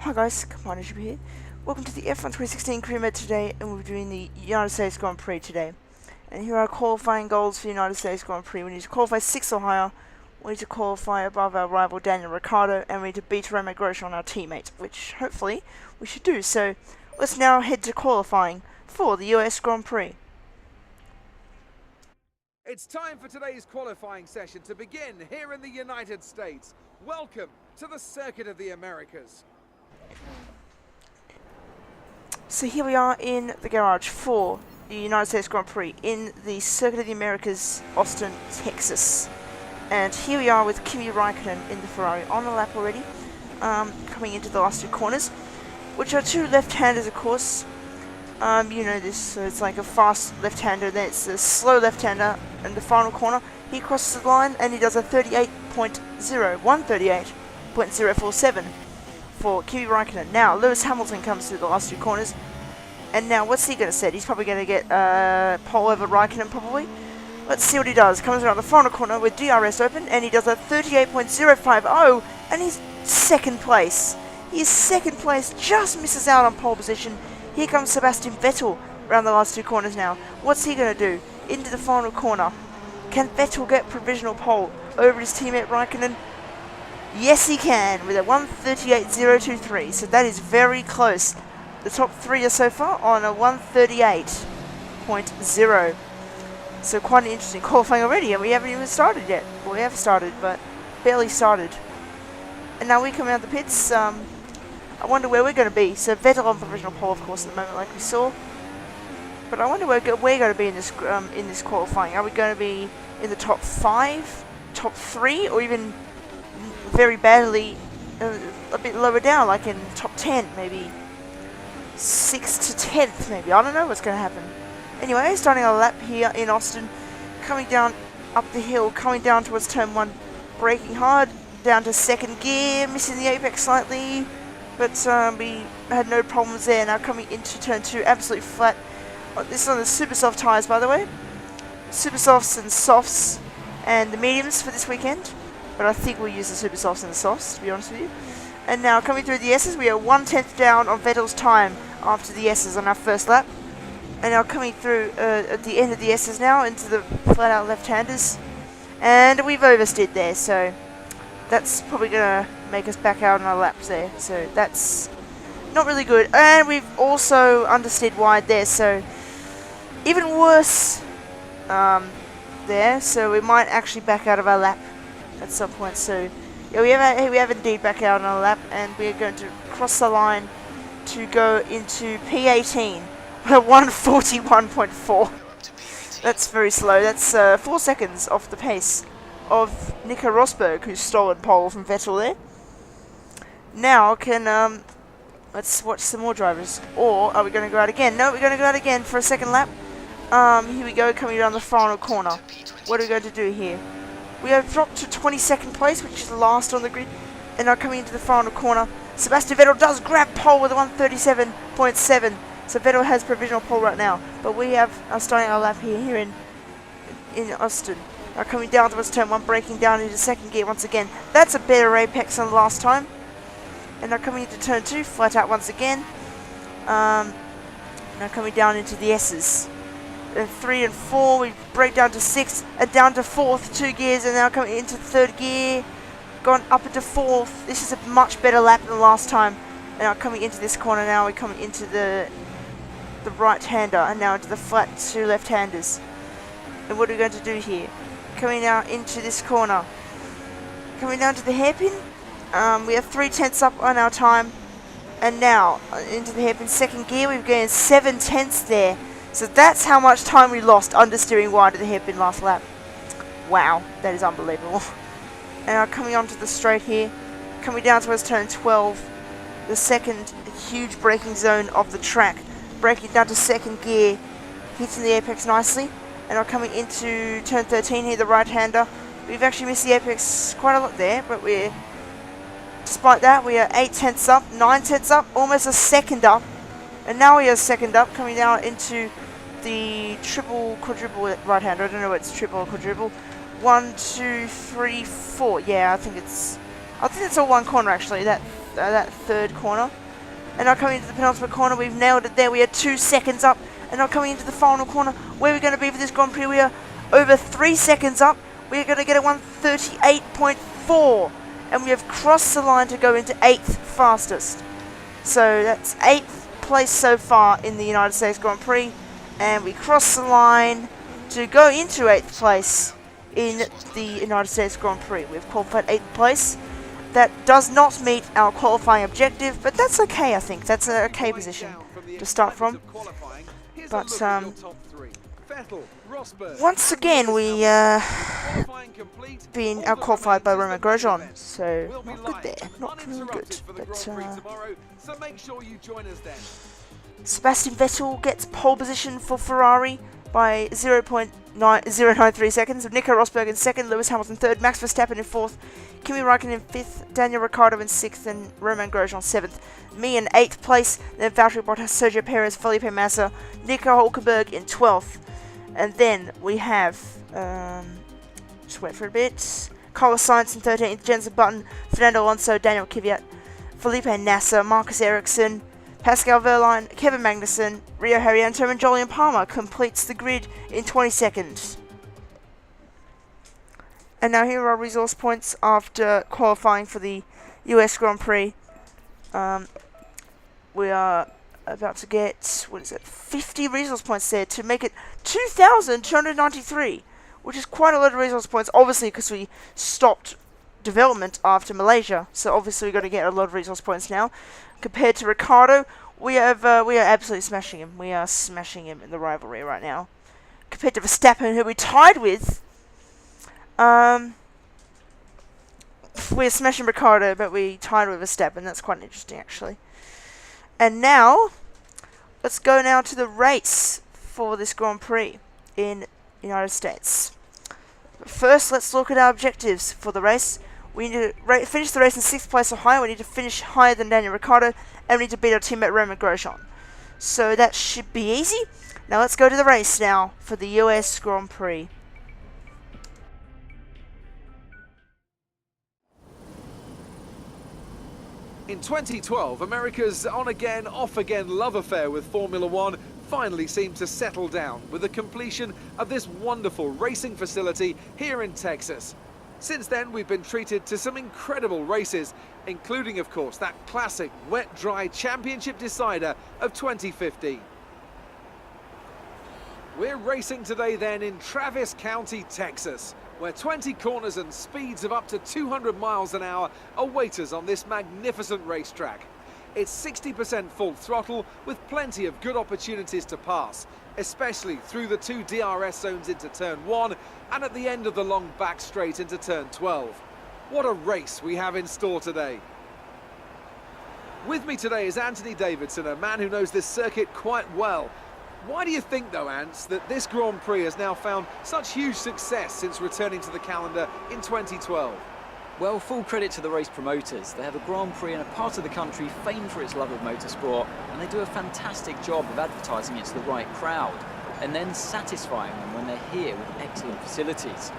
Hi guys, CombinedYoutuber here. Welcome to the F1 2016 career mode today, and we're doing the United States Grand Prix today. And here are qualifying goals for the United States Grand Prix. We need to qualify 6th or higher, we need to qualify above our rival Daniel Ricciardo, and we need to beat Romain Grosjean, our teammate, which hopefully we should do. So let's now head to qualifying for the US Grand Prix. It's time for today's qualifying session to begin here in the United States. Welcome to the Circuit of the Americas. So here we are in the garage for the United States Grand Prix in the Circuit of the Americas, Austin, Texas. And here we are with Kimi Raikkonen in the Ferrari on the lap already, coming into the last two corners, which are two left-handers, of course. You know this, so it's like a fast left-hander, then it's a slow left-hander in the final corner. He crosses the line and he does a 138.047 for Kimi Raikkonen. Now, Lewis Hamilton comes through the last two corners, and now what's he going to set? He's probably going to get pole over Raikkonen, probably. Let's see what he does. Comes around the final corner with DRS open, and he does a 38.050, and he's second place. He is second place, just misses out on pole position. Here comes Sebastian Vettel around the last two corners now. What's he going to do? Into the final corner. Can Vettel get provisional pole over his teammate Raikkonen? Yes, he can, with a 138.023. So that is very close. The top three are so far on a 138.0. So quite an interesting qualifying already, and we haven't even started yet. Well, we have started, but barely started. And now we come out the pits. I wonder where we're going to be. So Vettel on provisional pole, of course, at the moment, like we saw. But I wonder where we're going to be in this qualifying. Are we going to be in the top 5, top 3, or even very badly a bit lower down, like in top 10, maybe 6th to 10th, maybe? I don't know what's going to happen. Anyway, starting our lap here in Austin, coming down up the hill, coming down towards turn 1, braking hard, down to second gear, missing the apex slightly. But we had no problems there. Now coming into turn 2, absolutely flat. This is on the super soft tyres, by the way. Super softs and softs and the mediums for this weekend. But I think we'll use the super softs and the softs, to be honest with you. And now coming through the S's, we are 1/10 down on Vettel's time after the S's on our first lap. And now coming through at the end of the S's now into the flat out left-handers. And we've oversteered there, so that's probably going to make us back out on our laps there. So that's not really good. And we've also understeered wide there, so even worse there. So we might actually back out of our lap at some point. So yeah, we have indeed back out on our lap, and we're going to cross the line to go into P18 at 141.4. That's very slow. That's 4 seconds off the pace of Nico Rosberg, who's stolen pole from Vettel there. Now let's watch some more drivers. Or are we going to go out again? No, we're going to go out again for a second lap. Here we go, coming around the final corner. What are we going to do here? We have dropped to 22nd place, which is last on the grid. And now coming into the final corner, Sebastian Vettel does grab pole with a 137.7. So Vettel has provisional pole right now. But we are starting our lap here in Austin. Now coming down towards turn 1, braking down into second gear once again. That's a better apex than last time. And now coming into turn 2, flat out once again. Now coming down into the S's. 3 and 4, we break down to 6th and down to 4th, 2 gears, and now coming into 3rd gear, gone up into 4th. This is a much better lap than last time. And now coming into this corner now, we're coming into the right-hander, and now into the flat 2 left-handers. And what are we going to do here? Coming now into this corner, coming down to the hairpin. We have 3/10 up on our time, and now into the hairpin second gear, we've gained 7/10 there. So that's how much time we lost understeering wide of the hairpin last lap. Wow, that is unbelievable. And now coming onto the straight here, coming down towards turn 12, the second huge braking zone of the track, braking down to second gear, hitting the apex nicely. And now coming into turn 13 here, the right-hander. We've actually missed the apex quite a lot there, but despite that, we are 8/10 up, 9/10 up, almost a second up. And now we are second up, coming down into the triple, quadruple right-hander. I don't know if it's triple or quadruple. 1, 2, 3, 4. Yeah, I think it's all one corner actually. That that third corner. And now coming into the penultimate corner, we've nailed it there. We are 2 seconds up. And now coming into the final corner, where we're going to be for this Grand Prix, we are over 3 seconds up. We're going to get a 1:38.4. And we have crossed the line to go into 8th fastest. So that's 8th place so far in the United States Grand Prix. And we cross the line to go into 8th place in the United States Grand Prix. We've qualified 8th place. That does not meet our qualifying objective, but that's okay, I think. That's an okay position to start from. But once again, we been out-qualified by Romain Grosjean, so not good there. Not really good. But Sebastian Vettel gets pole position for Ferrari by 0.093 seconds, with Nico Rosberg in 2nd, Lewis Hamilton 3rd, Max Verstappen in 4th, Kimi Raikkonen in 5th, Daniel Ricciardo in 6th, and Romain Grosjean 7th. Me in 8th place, then Valtteri Bottas, Sergio Perez, Felipe Massa, Nico Hulkenberg in 12th. And then we have, just wait for a bit, Carlos Sainz in 13th, Jenson Button, Fernando Alonso, Daniel Kvyat, Felipe Nasser, Marcus Ericsson, Pascal Wehrlein, Kevin Magnussen, Rio Haryanto, and Jolyon Palmer completes the grid in 20 seconds. And now here are our resource points after qualifying for the US Grand Prix. We are about to get, 50 resource points there to make it 2,293, which is quite a lot of resource points, obviously because we stopped development after Malaysia, so obviously we've got to get a lot of resource points now. Compared to Ricciardo, we are absolutely smashing him. We are smashing him in the rivalry right now. Compared to Verstappen, who we tied with, we're smashing Ricciardo, but we tied with Verstappen. That's quite interesting, actually. And now, let's go now to the race for this Grand Prix in the United States. But first, let's look at our objectives for the race. We need to finish the race in 6th place or higher. We need to finish higher than Daniel Ricciardo, and we need to beat our teammate Romain Grosjean. So that should be easy. Now let's go to the race now for the US Grand Prix. In 2012, America's on-again, off-again love affair with Formula One finally seemed to settle down with the completion of this wonderful racing facility here in Texas. Since then, we've been treated to some incredible races, including, of course, that classic wet-dry championship decider of 2015. We're racing today then in Travis County, Texas, where 20 corners and speeds of up to 200 miles an hour await us on this magnificent racetrack. It's 60% full throttle with plenty of good opportunities to pass, especially through the 2 DRS zones into turn 1 and at the end of the long back straight into turn 12. What a race we have in store today. With me today is Anthony Davidson, a man who knows this circuit quite well. Why do you think, though, Ants, that this Grand Prix has now found such huge success since returning to the calendar in 2012? Well, full credit to the race promoters. They have a Grand Prix in a part of the country famed for its love of motorsport, and they do a fantastic job of advertising it to the right crowd, and then satisfying them when they're here with excellent facilities.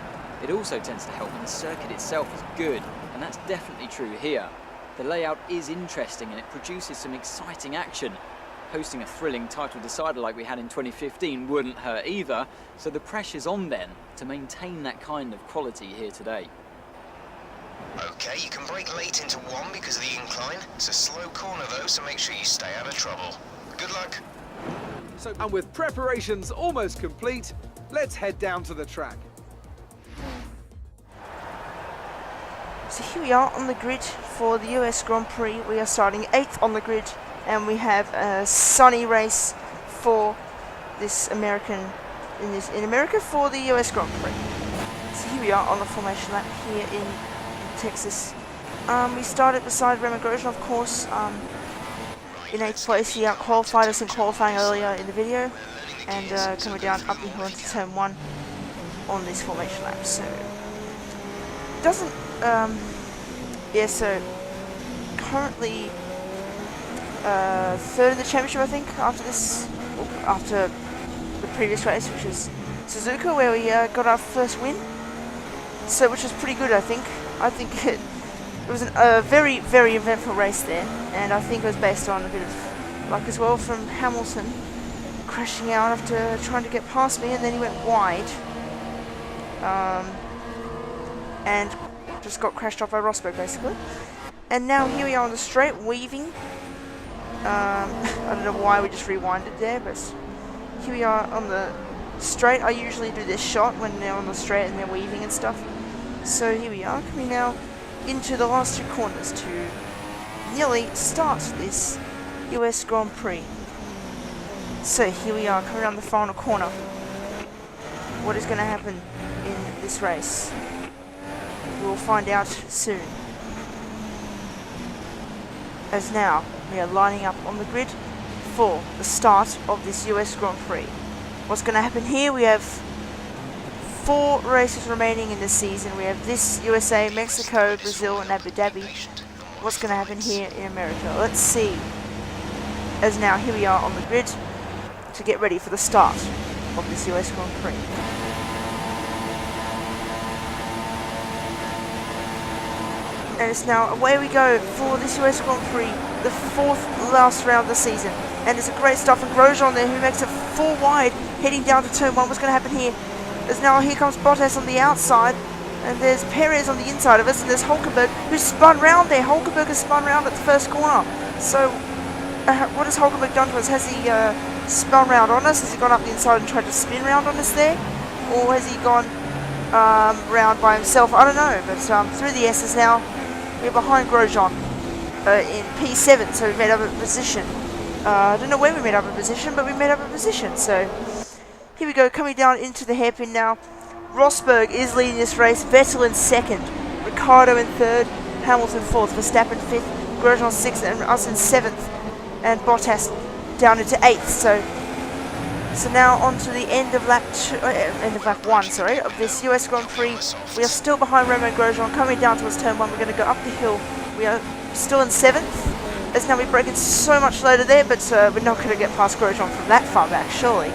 It also tends to help when the circuit itself is good, and that's definitely true here. The layout is interesting and it produces some exciting action. Hosting a thrilling title decider like we had in 2015 wouldn't hurt either, so the pressure's on then to maintain that kind of quality here today. Okay, you can brake late into 1 because of the incline. It's a slow corner though, so make sure you stay out of trouble. Good luck. And with preparations almost complete, let's head down to the track. So here we are on the grid for the US Grand Prix. We are starting 8th on the grid, and we have a sunny race for this in America for the US Grand Prix. So here we are on the formation lap here in Texas. We started beside Romain Grosjean, of course, in 8th place. He out-qualified us in qualifying earlier in the video, and coming down up the hill into turn 1 on this formation lap. So doesn't so currently 3rd in the championship, I think, after the previous race, which is Suzuka, where we got our first win. So, which is pretty good, I think. I think It was a very, very eventful race there, and I think it was based on a bit of luck as well from Hamilton crashing out after trying to get past me, and then he went wide and just got crashed off by Rosberg basically. And now here we are on the straight, weaving. I don't know why we just rewinded there, but here we are on the straight. I usually do this shot when they're on the straight and they're weaving and stuff. So here we are, coming now into the last two corners to nearly start this US Grand Prix. So here we are, coming around the final corner. What is going to happen in this race? We'll find out soon. As now, we are lining up on the grid for the start of this US Grand Prix. What's going to happen here? We have 4 races remaining in this season. We have this USA, Mexico, Brazil and Abu Dhabi. What's going to happen here in America? Let's see. As now, here we are on the grid to get ready for the start of this US Grand Prix. And it's now away we go for this US Grand Prix, the 4th last round of the season. And it's a great start from Grosjean there, who makes it 4 wide, heading down to turn 1. What's going to happen here? There's now, here comes Bottas on the outside, and there's Perez on the inside of us, and there's Hulkenberg, who's spun round there. Hulkenberg has spun round at the first corner. So, what has Hulkenberg done to us? Has he spun round on us? Has he gone up the inside and tried to spin round on us there? Or has he gone round by himself? I don't know, but through the S's now, we're behind Grosjean in P7, so we made up a position. I don't know when we made up a position, but we made up a position. So here we go, coming down into the hairpin now. Rosberg is leading this race, Vettel in 2nd, Ricciardo in 3rd, Hamilton 4th, Verstappen 5th, Grosjean 6th, and us in 7th, and Bottas down into 8th. So now on to the end of lap 1, sorry, of this US Grand Prix. We are still behind Romain Grosjean, coming down towards turn 1. We're going to go up the hill. We are still in 7th. As now we're braking so much later there, but we're not going to get past Grosjean from that far back, surely.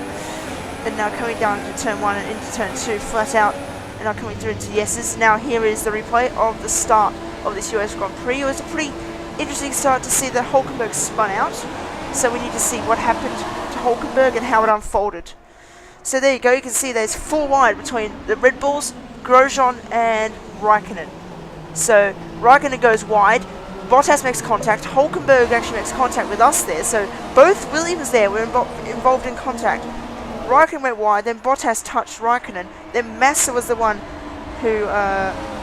And now coming down into turn 1 and into turn 2, flat out, and now coming through into the S's. Now here is the replay of the start of this US Grand Prix. It was a pretty interesting start to see that Hulkenberg spun out. So we need to see what happened to Hulkenberg and how it unfolded. So there you go, you can see there's 4 wide between the Red Bulls, Grosjean and Raikkonen. So Raikkonen goes wide, Bottas makes contact, Hulkenberg actually makes contact with us there, so both Williams there were involved in contact. Raikkonen went wide, then Bottas touched Raikkonen, then Massa was the one who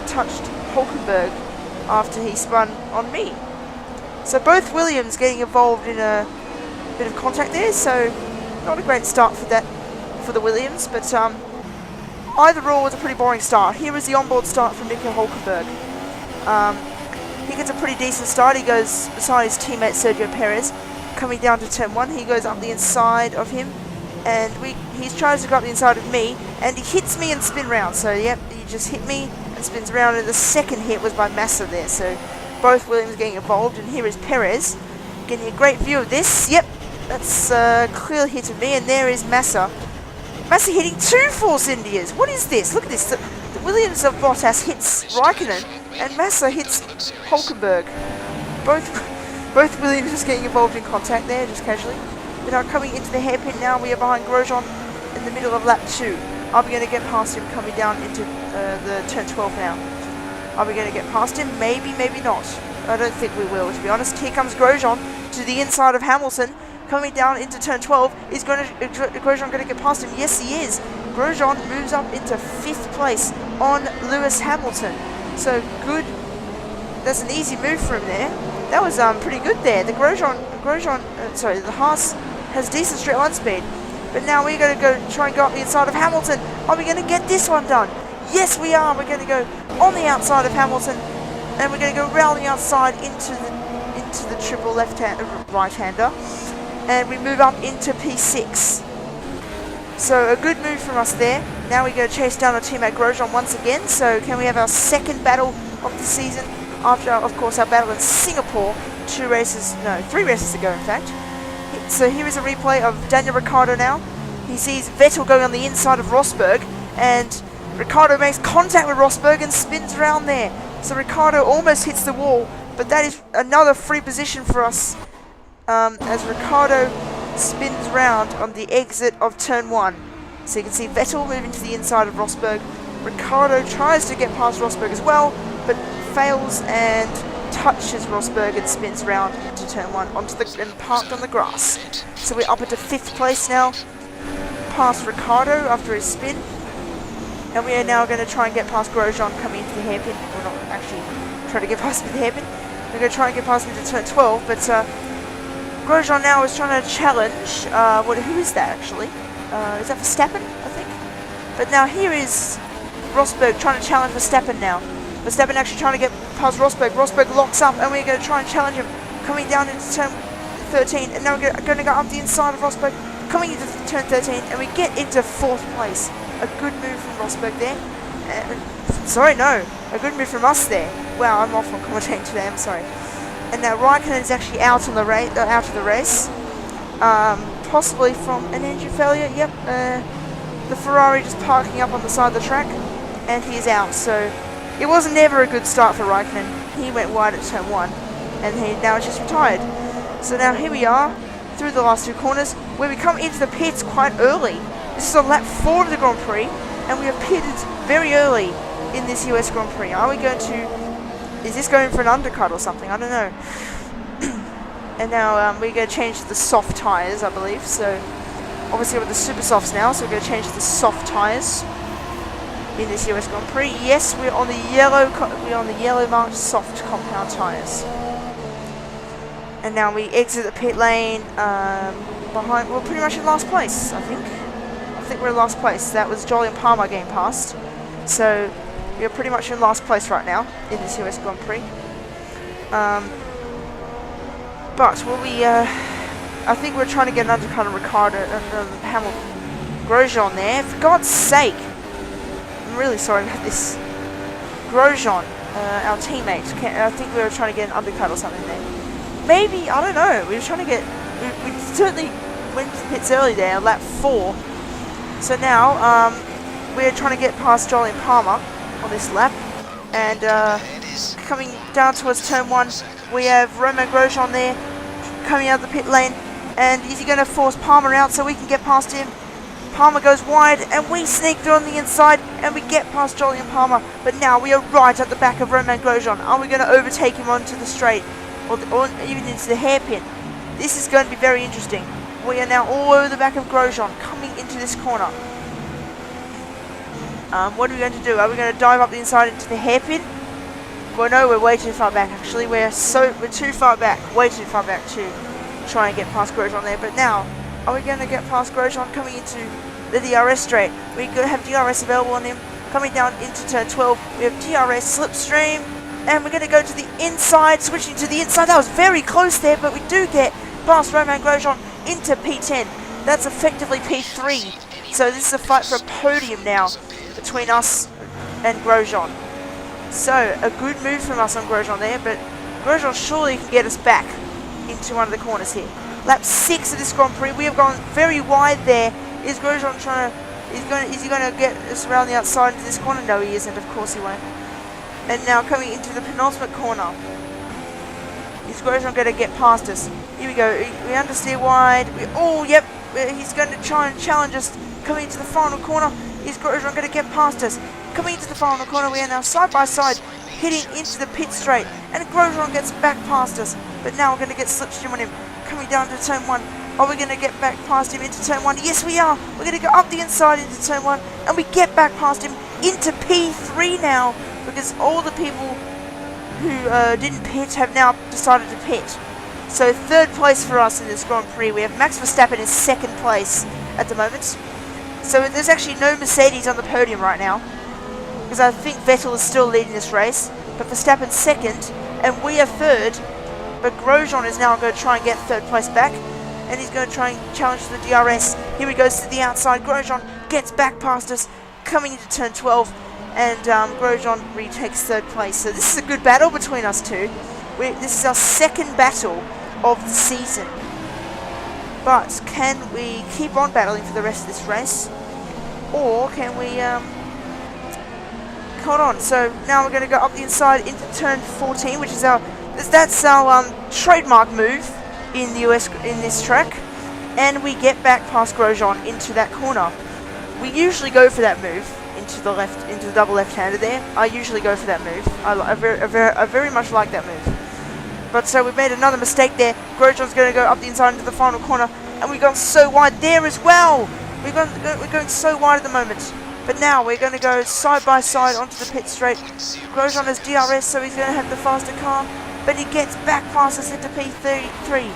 touched Hulkenberg after he spun on me. So both Williams getting involved in a bit of contact there, so not a great start for that for the Williams, but either or was a pretty boring start. Here is the onboard start from Nico Hulkenberg. He gets a pretty decent start. He goes beside his teammate Sergio Perez, coming down to turn 1. He goes up the inside of him, and he tries to go up the inside of me, and he hits me and spin round. So yep, he just hit me and spins around, and the second hit was by Massa there. So both Williams getting involved, and here is Perez getting a great view of this. Yep, that's a clear hit of me, and there is Massa. Massa hitting 2 Force Indias. What is this? Look at this. The Williams of Bottas hits Raikkonen, and Massa hits Hulkenberg. Both Williams just getting involved in contact there, just casually. But now coming into the hairpin now, we are behind Grosjean in the middle of lap 2. Are we going to get past him coming down into the turn 12 now? Are we going to get past him? Maybe, maybe not. I don't think we will, to be honest. Here comes Grosjean to the inside of Hamilton. Coming down into turn 12. Is Grosjean going to get past him? Yes, he is. Grosjean moves up into 5th place on Lewis Hamilton. So good. That's an easy move for him there. That was pretty good there. The the Haas has decent straight line speed. But now we're going to try and go up the inside of Hamilton. Are we going to get this one done? Yes, we are. We're going to go on the outside of Hamilton, and we're going to go round the outside into the triple right-hander, and we move up into P6. So a good move from us there. Now we go chase down our teammate Grosjean once again. So can we have our second battle of the season after, of course, our battle in Singapore 3 races ago, in fact. So here is a replay of Daniel Ricciardo now. He sees Vettel going on the inside of Rosberg, and Ricciardo makes contact with Rosberg and spins around there. So Ricciardo almost hits the wall, but that is another free position for us as Ricciardo spins round on the exit of turn 1. So you can see Vettel moving to the inside of Rosberg. Ricciardo tries to get past Rosberg as well, but fails and touches Rosberg and spins round into turn 1 and parked on the grass. So we're up into 5th place now, past Ricciardo after his spin. And we are now going to try and get past Grosjean coming into the hairpin. We're not actually trying to get past him in the hairpin. We're going to try and get past him into turn 12, but Grosjean now is trying to challenge, who is that actually? Is that Verstappen, I think? But now here is Rosberg trying to challenge Verstappen now. Verstappen actually trying to get past Rosberg. Rosberg locks up and we're going to try and challenge him. Coming down into turn 13, and now we're going to go up the inside of Rosberg. Coming into turn 13, and we get into 4th place. A good move from Rosberg there. A good move from us there. Wow, I'm off on commentating today, I'm sorry. And now Raikkonen is actually out on the out of the race. Possibly from an engine failure. Yep, the Ferrari just parking up on the side of the track, and he is out. So it was never a good start for Raikkonen. He went wide at turn 1, and he now is just retired. So now here we are through the last 2 corners, where we come into the pits quite early. This is on lap 4 of the Grand Prix, and we have pitted very early in this US Grand Prix. Are we going to... is this going for an undercut or something? I don't know. And now we're going to change to the soft tyres, I believe. So obviously we're the super softs now, so we're going to change to the soft tyres in this US Grand Prix. Yes, we're on the yellow marked soft compound tyres. And now we exit the pit lane we're pretty much in last place, I think. I think we're in last place. That was Jolly and Palmer getting past. So we're pretty much in last place right now in this US Grand Prix. But will we... I think we're trying to get an undercut on Ricciardo and Hamilton. Grosjean there. For God's sake! I'm really sorry about this. Grosjean, our teammate. I think we were trying to get an undercut or something there. Maybe, I don't know. We were trying to get... We certainly went to the pits early there, lap 4. So now, we're trying to get past Jolly and Palmer on this lap. And coming down towards turn 1, we have Romain Grosjean there, coming out of the pit lane. And is he going to force Palmer out so we can get past him? Palmer goes wide, and we sneak through on the inside, and we get past Jolly and Palmer. But now we are right at the back of Romain Grosjean. Are we going to overtake him onto the straight? Or even into the hairpin? This is going to be very interesting. We are now all over the back of Grosjean, coming into this corner. What are we going to do? Are we going to dive up the inside into the hairpin? Well, no, we're way too far back, actually. We're too far back, way too far back to try and get past Grosjean there. But now, are we going to get past Grosjean coming into the DRS straight? We're going to have DRS available on him. Coming down into turn 12, we have DRS slipstream. And we're going to go to the inside, switching to the inside. That was very close there, but we do get past Romain Grosjean into P10. That's effectively P3. So this is a fight for a podium now between us and Grosjean. So a good move from us on Grosjean there, but Grosjean surely can get us back into one of the corners here. Lap 6 of this Grand Prix, we have gone very wide there. Is Grosjean trying to... Is he going to get us around the outside into this corner? No, he isn't. Of course he won't. And now coming into the penultimate corner. Is Grosjean going to get past us? Here we go. We understeer wide. Yep. He's going to try and challenge us. Coming into the final corner. Is Grosjean going to get past us? Coming into the final corner, we are now side by side, hitting into the pit straight. And Grosjean gets back past us. But now we're going to get slipstream on him. Coming down to turn 1. Are we going to get back past him into turn 1? Yes, we are. We're going to go up the inside into turn 1. And we get back past him into P3 now. Because all the people who didn't pit have now decided to pit. So 3rd place for us in this Grand Prix. We have Max Verstappen in 2nd place at the moment. So there's actually no Mercedes on the podium right now. Because I think Vettel is still leading this race. But Verstappen's 2nd, and we are 3rd. But Grosjean is now going to try and get 3rd place back. And he's going to try and challenge the DRS. Here he goes to the outside. Grosjean gets back past us, coming into turn 12. And Grosjean retakes 3rd place. So this is a good battle between us two. This is our 2nd battle of the season. But can we keep on battling for the rest of this race? Or can we hold on. So now we're going to go up the inside into turn 14, which is that's our trademark move in the US in this track, and we get back past Grosjean into that corner. We usually go for that move into the left, into the double left-hander there. I usually go for that move. I very much like that move. But so we've made another mistake there. Grosjean's going to go up the inside into the final corner, and we've gone so wide there as well. We're going so wide at the moment. But now we're going to go side by side onto the pit straight. Grosjean has DRS, so he's going to have the faster car, but he gets back past us into P33.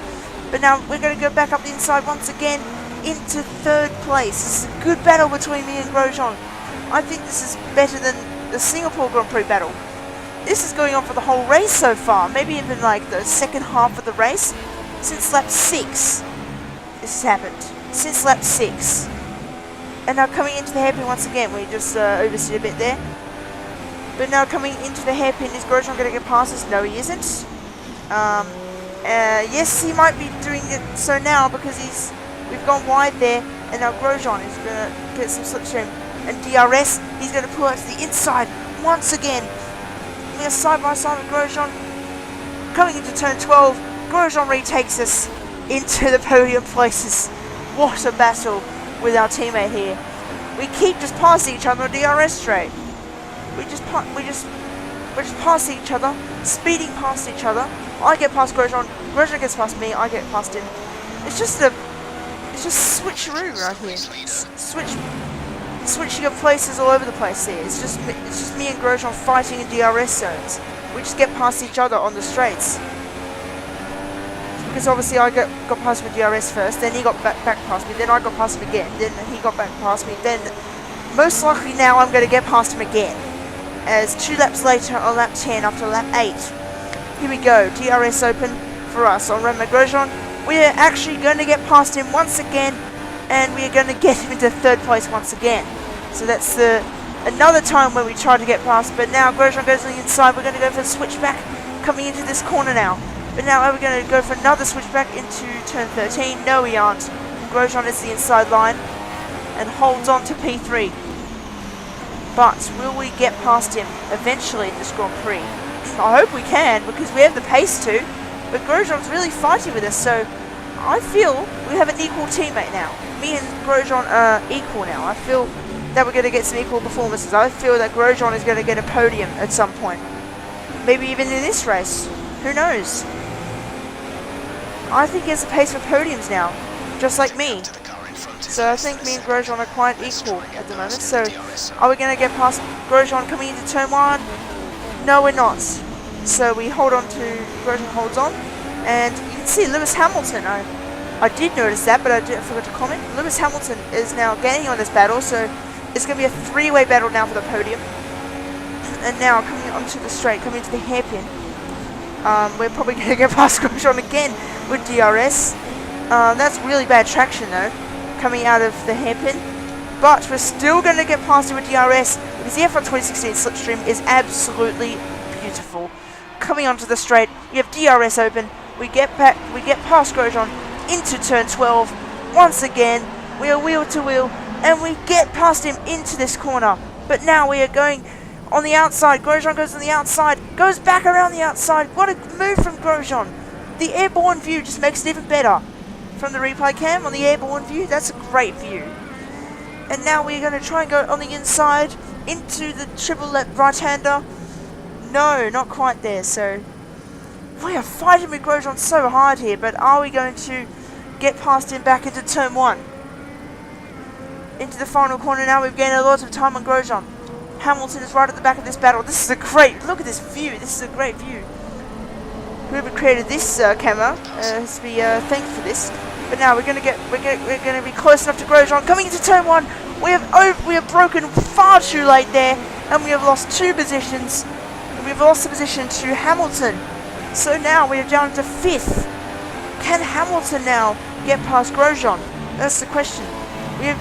But now we're going to go back up the inside once again into third place. This is a good battle between me and Grosjean. I think this is better than the Singapore Grand Prix battle. This is going on for the whole race so far, maybe even like the second half of the race. Since lap 6, this has happened. Since lap 6. And now coming into the hairpin once again, we just oversteered a bit there. But now coming into the hairpin, is Grosjean going to get past us? No, he isn't. Yes, he might be doing it so now because we've gone wide there, and now Grosjean is going to get some slipstream. And DRS, he's going to pull out to the inside once again. We are side by side with Grosjean. Coming into turn 12, Grosjean retakes us into the podium places. What a battle with our teammate here. We keep just passing each other on DRS straight. We're just passing each other, speeding past each other. I get past Grosjean, Grosjean gets past me, I get past him. It's just switcheroo right here. Switching of places all over the place here. It's just me and Grosjean fighting in DRS zones. We just get past each other on the straights. Because obviously I got past with DRS first, then he got back past me, then I got past him again, then he got back past me, then most likely now I'm going to get past him again. As 2 laps later on lap 10 after lap 8. Here we go, DRS open for us on Romain Grosjean. We are actually going to get past him once again, and we are going to get him into third place once again. So that's another time when we try to get past, but now Grosjean goes on the inside. We're going to go for the switchback coming into this corner now. But now are we going to go for another switchback into turn 13? No, we aren't. Grosjean is the inside line and holds on to P3. But will we get past him eventually in this Grand Prix? I hope we can, because we have the pace to. But Grosjean's really fighting with us, so I feel we have an equal teammate now. Me and Grosjean are equal now. I feel that we're going to get some equal performances. I feel that Grosjean is going to get a podium at some point. Maybe even in this race. Who knows? I think he has a pace for podiums now, just like me. So I think me and Grosjean are quite equal at the moment. So are we going to get past Grosjean coming into turn 1? No, we're not. So we hold on to, Grosjean holds on. And you can see Lewis Hamilton. I did notice that, but I forgot to comment. Lewis Hamilton is now gaining on this battle, so it's going to be a 3-way battle now for the podium. And now coming onto the straight, coming into the hairpin. We're probably going to get past Grosjean again with DRS. That's really bad traction though, coming out of the hairpin. But we're still going to get past it with DRS because the F1 2016 slipstream is absolutely beautiful. Coming onto the straight, we have DRS open. We get past Grosjean into turn 12. Once again, we are wheel to wheel, and we get past him into this corner. But now we are going on the outside. Grosjean goes on the outside, goes back around the outside. What a move from Grosjean. The airborne view just makes it even better. From the replay cam on the airborne view, that's a great view. And now we're going to try and go on the inside into the triple left right-hander. No, not quite there. So we are fighting with Grosjean so hard here, but are we going to get past him back into turn 1? Into the final corner now. We've gained a lot of time on Grosjean. Hamilton is right at the back of this battle. This is a great, look at this view. This is a great view. Whoever created this camera has to be thanked for this. But now we're going to be close enough to Grosjean. Coming into turn 1, we have broken far too late there, and we have lost 2 positions. And we've lost the position to Hamilton. So now we are down to 5th. Can Hamilton now get past Grosjean? That's the question. We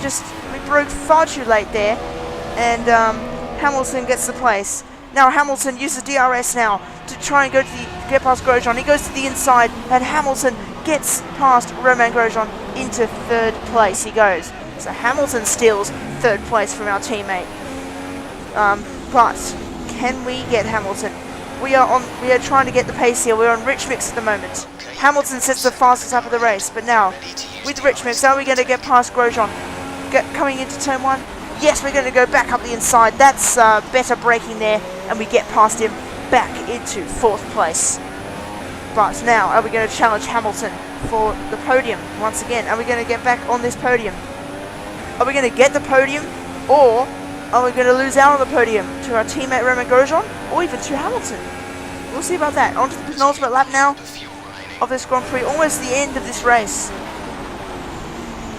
broke far too late there, and Hamilton gets the place. Now Hamilton uses DRS now to try and get past Grosjean. He goes to the inside, and Hamilton gets past Romain Grosjean into 3rd place. He goes. So Hamilton steals 3rd place from our teammate. But can we get Hamilton? We are trying to get the pace here. We're on rich mix at the moment. Hamilton sets the fastest lap of the race, but now with rich mix, are we going to get past Grosjean? Coming into turn 1? Yes, we're going to go back up the inside. That's better braking there, and we get past him back into 4th place. But now, are we going to challenge Hamilton for the podium once again? Are we going to get back on this podium? Are we going to get the podium, or are we going to lose out on the podium to our teammate Romain Grosjean, or even to Hamilton? We'll see about that. On to the penultimate lap now of this Grand Prix, almost the end of this race.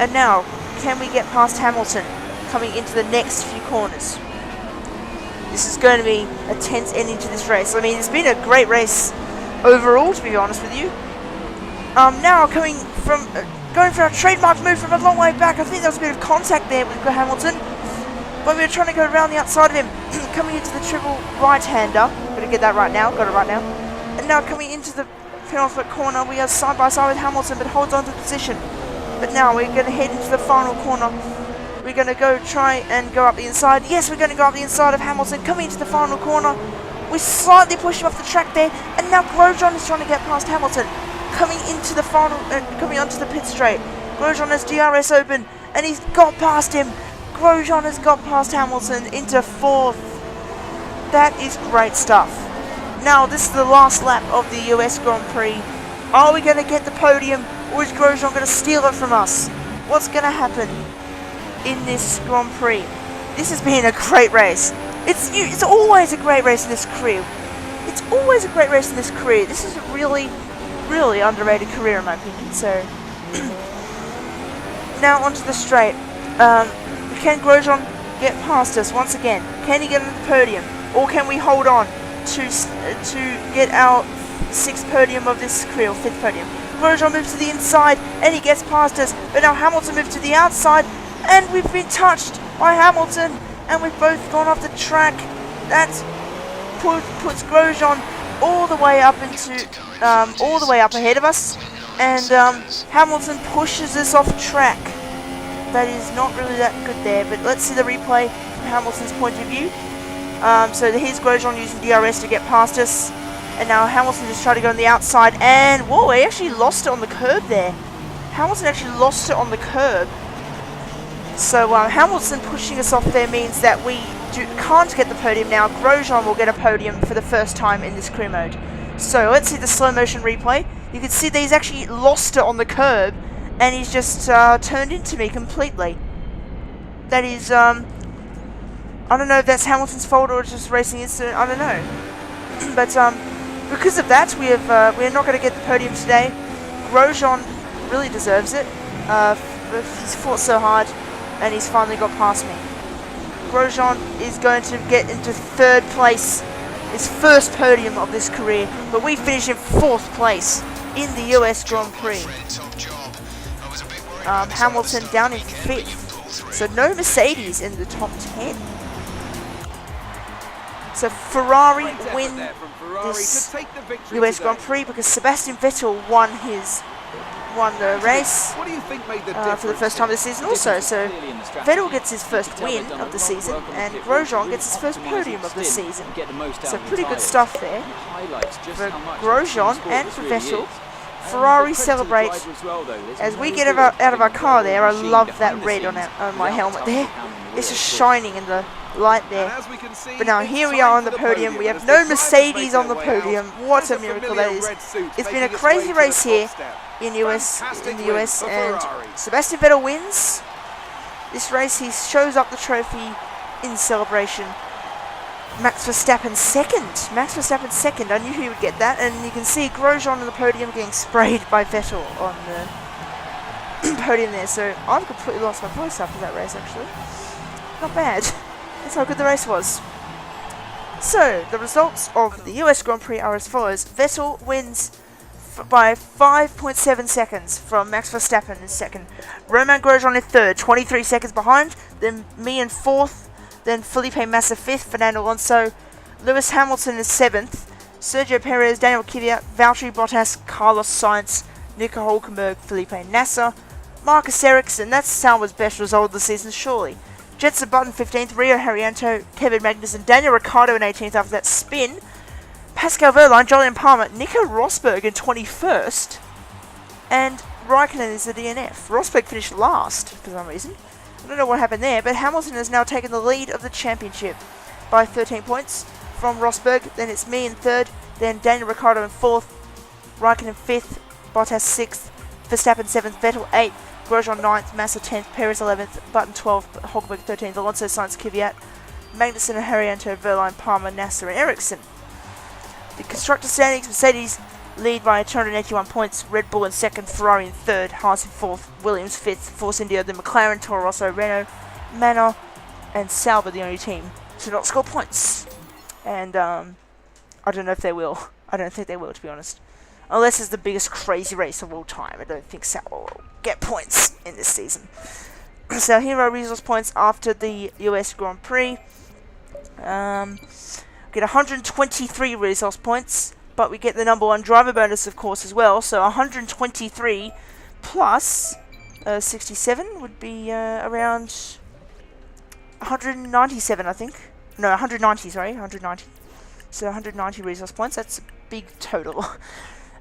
And now, can we get past Hamilton coming into the next few corners? This is going to be a tense ending to this race. I mean, it's been a great race overall, to be honest with you. Now going for a trademark move from a long way back. I think there was a bit of contact there with Hamilton, but we were trying to go around the outside of him. Coming into the triple right-hander. Gonna get that right now. Got it right now. And now coming into the penultimate corner, we are side by side with Hamilton, but holds on to the position. But now we're going to head into the final corner. We're going to try and go up the inside. Yes, we're going to go up the inside of Hamilton. Coming into the final corner. We slightly push him off the track there. And now Grosjean is trying to get past Hamilton. Coming into the final, coming onto the pit straight. Grosjean has DRS open, and he's got past him. Grosjean has got past Hamilton into 4th. That is great stuff. Now, this is the last lap of the US Grand Prix. Are we going to get the podium, or is Grosjean going to steal it from us? What's going to happen in this Grand Prix? This has been a great race. It's always a great race in this career. It's always a great race in this career. This is a really, really underrated career in my opinion. So now onto the straight. Can Grosjean get past us once again? Can he get on the podium, or can we hold on to get our 6th podium of this career, or 5th podium? Grosjean moves to the inside and he gets past us, but now Hamilton moves to the outside and we've been touched by Hamilton and we've both gone off the track. That puts Grosjean all the way up ahead of us, and Hamilton pushes us off track. That is not really that good there, but let's see the replay from Hamilton's point of view. So here's Grosjean using DRS to get past us. And now Hamilton just tried to go on the outside, and whoa, he actually lost it on the curb there. Hamilton actually lost it on the curb. So Hamilton pushing us off there means that we can't get the podium now. Grosjean will get a podium for the first time in this career mode. So let's see the slow motion replay. You can see that he's actually lost it on the curb, and he's just turned into me completely. That is, I don't know if that's Hamilton's fault or just racing incident, I don't know. But because of that, we're not going to get the podium today. Grosjean really deserves it. He's fought so hard, and he's finally got past me. Grosjean is going to get into 3rd place, his first podium of this career, but we finished in 4th place in the US Grand Prix. Hamilton down in 5th, so no Mercedes in the top 10. So Ferrari win this US Grand Prix because Sebastian Vettel won the race for the first time this season also. So Vettel gets his first win of the season, and Grosjean gets his first podium of the season. So pretty good stuff there for Grosjean and for Vettel. Ferrari celebrate as we get out of our car there. I love that red on my helmet there. It's just shining in the light there. But now here we are on the podium. We have no Mercedes on the podium. What a miracle that is. It's been a crazy race here in the US, and Sebastian Vettel wins this race. He shows up the trophy in celebration. Max Verstappen second. I knew he would get that, and you can see Grosjean on the podium getting sprayed by Vettel on the podium there. So I've completely lost my voice after that race, actually. Not bad. That's how good the race was. So the results of the US Grand Prix are as follows. Vettel wins by 5.7 seconds from Max Verstappen in 2nd. Romain Grosjean in 3rd, 23 seconds behind. Then me in 4th. Then Felipe Massa 5th, Fernando Alonso, Lewis Hamilton is 7th, Sergio Perez, Daniel Kvyat, Valtteri Bottas, Carlos Sainz, Nico Hulkenberg, Felipe Nasser, Marcus Ericsson. That's Sauber's best result of the season, surely. Jenson Button 15th, Rio Haryanto, Kevin Magnussen, Daniel Ricciardo in 18th after that spin. Pascal Wehrlein, Jolyon Palmer, Nico Rosberg in 21st. And Raikkonen is the DNF. Rosberg finished last for some reason. I don't know what happened there, but Hamilton has now taken the lead of the championship by 13 points from Rosberg. Then it's me in 3rd, then Daniel Ricciardo in 4th, Raikkonen 5th, Bottas 6th, Verstappen 7th, Vettel 8th, Grosjean 9th, Massa 10th, Perez 11th, Button 12th, Hulkenberg 13th, Alonso, Sainz, Kvyat, Magnussen, Haryanto, Wehrlein, Palmer, Nasser and Ericsson. The constructor standings, Mercedes lead by 281 points, Red Bull in 2nd, Ferrari in 3rd, Haas in 4th, Williams 5th, Force India, then McLaren, Toro Rosso, Renault, Manor and Sauber the only team to not score points. And I don't know if they will. I don't think they will, to be honest. Unless it's the biggest crazy race of all time. I don't think Sauber will get points in this season. So here are resource points after the US Grand Prix. Get 123 resource points, but we get the number 1 driver bonus, of course, as well. So 123 plus 67 would be around 197, I think. No, 190, sorry, 190. So 190 resource points, that's a big total.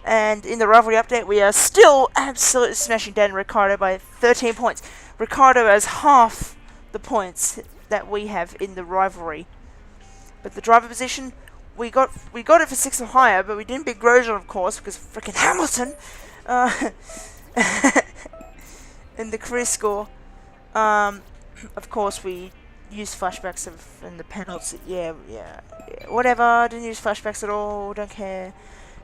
And in the rivalry update, we are still absolutely smashing Daniel Ricciardo by 13 points. Ricciardo has half the points that we have in the rivalry. But the driver position, we got it for 6th or higher, but we didn't beat Grosjean, of course, because freaking Hamilton. In the career score, of course, we used flashbacks in the penalty. Yeah, whatever. I didn't use flashbacks at all. Don't care.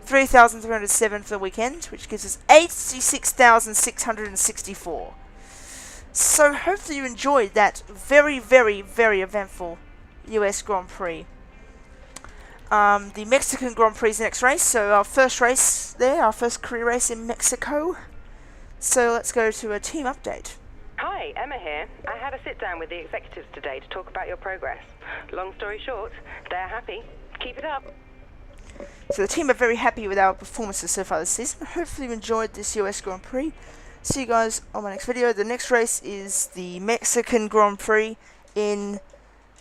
3,307 for the weekend, which gives us 86,664. So hopefully you enjoyed that very, very, very eventful US Grand Prix. The Mexican Grand Prix is the next race, so our first race there, our first career race in Mexico. So let's go to a team update. Hi, Emma here. I had a sit down with the executives today to talk about your progress. Long story short, they're happy. Keep it up. So the team are very happy with our performances so far this season. Hopefully you enjoyed this US Grand Prix. See you guys on my next video. The next race is the Mexican Grand Prix in,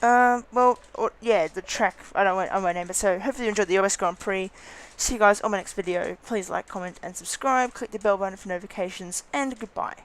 the track. I won't name it. So hopefully you enjoyed the US Grand Prix. See you guys on my next video. Please like, comment, and subscribe. Click the bell button for notifications, and goodbye.